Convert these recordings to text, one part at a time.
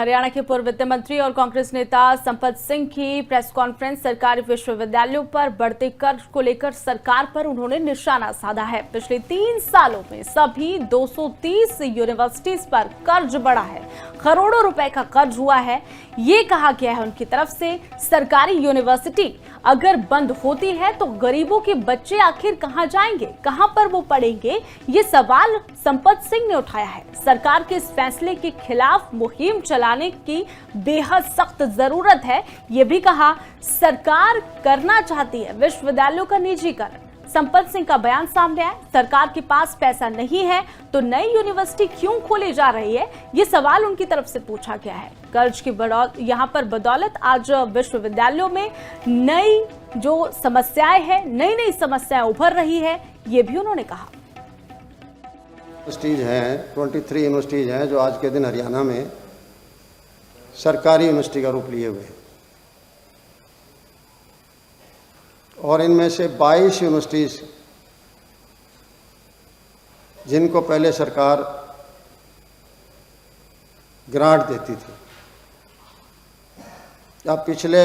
हरियाणा के पूर्व वित्त मंत्री और कांग्रेस नेता संपत सिंह की प्रेस कॉन्फ्रेंस। सरकारी विश्वविद्यालयों पर बढ़ते कर्ज को लेकर सरकार पर उन्होंने निशाना साधा है। पिछले 3 सालों में सभी 230 यूनिवर्सिटीज पर कर्ज बढ़ा है, करोड़ों रुपए का कर्ज हुआ है। ये कहा गया है उनकी तरफ से, सरकारी यूनिवर्सिटी अगर बंद होती है तो गरीबों के बच्चे आखिर कहां जाएंगे, कहां पर वो पढ़ेंगे, ये सवाल संपत सिंह ने उठाया है। सरकार के इस फैसले के खिलाफ मुहिम चलाने की बेहद सख्त जरूरत है। ये भी कहा सरकार करना चाहती है विश्वविद्यालयों का निजीकरण। संपत सिंह का बयान सामने आया, सरकार के पास पैसा नहीं है तो नई यूनिवर्सिटी क्यों खोली जा रही है, ये सवाल उनकी तरफ से पूछा गया है। कर्ज की यहाँ पर बदौलत आज विश्वविद्यालयों में नई जो समस्याएं हैं, नई समस्याएं उभर रही है, ये भी उन्होंने कहा। यूनिवर्सिटीज हैं, 23 यूनिवर्सिटीज हैं जो आज के दिन हरियाणा में सरकारी यूनिवर्सिटी का रूप लिए हुए हैं और इनमें से 22 यूनिवर्सिटीज जिनको पहले सरकार ग्रांट देती थी, अब पिछले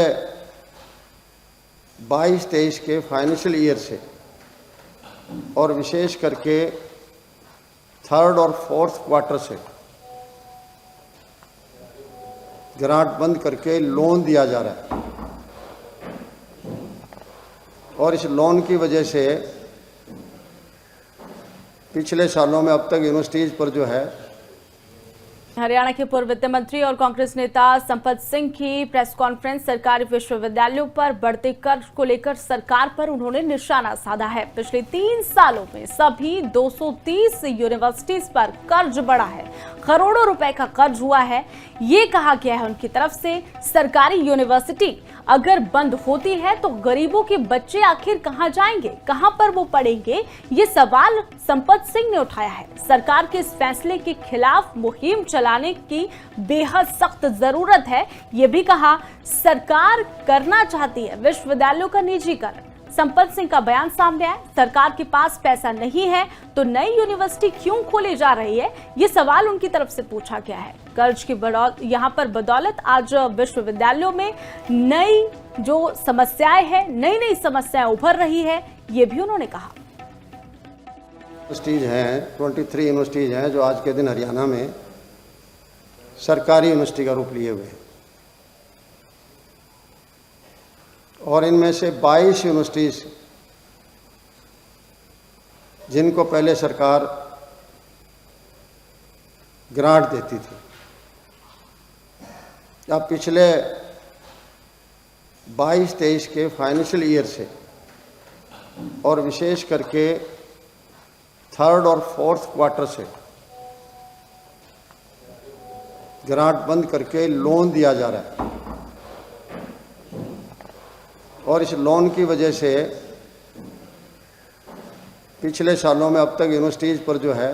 22-23 के फाइनेंशियल ईयर से और विशेष करके 3rd और 4th क्वार्टर से ग्रांट बंद करके लोन दिया जा रहा है और इस लोन की वजह से पिछले सालों में अब तक यूनिवर्सिटीज पर जो है। हरियाणा के पूर्व वित्त मंत्री और कांग्रेस नेता संपत सिंह की प्रेस कॉन्फ्रेंस। सरकारी विश्वविद्यालयों पर बढ़ते कर्ज को लेकर सरकार पर उन्होंने निशाना साधा है। पिछले 3 सालों में सभी 230 यूनिवर्सिटीज पर कर्ज बढ़ा है, करोड़ों रुपए का कर्ज हुआ है। ये कहा गया है उनकी तरफ से, सरकारी यूनिवर्सिटी अगर बंद होती है तो गरीबों के बच्चे आखिर कहां जाएंगे, कहां पर वो पढ़ेंगे, ये सवाल संपत सिंह ने उठाया है। सरकार के इस फैसले के खिलाफ मुहिम चलाने की बेहद सख्त जरूरत है। ये भी कहा सरकार करना चाहती है विश्वविद्यालयों का निजीकरण। संपत सिंह का बयान सामने आया, सरकार के पास पैसा नहीं है तो नई यूनिवर्सिटी क्यों खोली जा रही है, ये सवाल उनकी तरफ से पूछा गया है। कर्ज की यहाँ पर बदौलत आज विश्वविद्यालयों में नई जो समस्याएं हैं, नई समस्याएं उभर रही है, ये भी उन्होंने कहा। यूनिवर्सिटीज हैं, 23 यूनिवर्सिटीज हैं जो आज के दिन हरियाणा में सरकारी यूनिवर्सिटी का रूप लिए हुए हैं और इनमें से 22 यूनिवर्सिटीज जिनको पहले सरकार ग्रांट देती थी, अब पिछले 22-23 के फाइनेंशियल ईयर से और विशेष करके 3rd और 4th क्वार्टर से ग्रांट बंद करके लोन दिया जा रहा है और इस लोन की वजह से पिछले सालों में अब तक यूनिवर्सिटीज पर जो है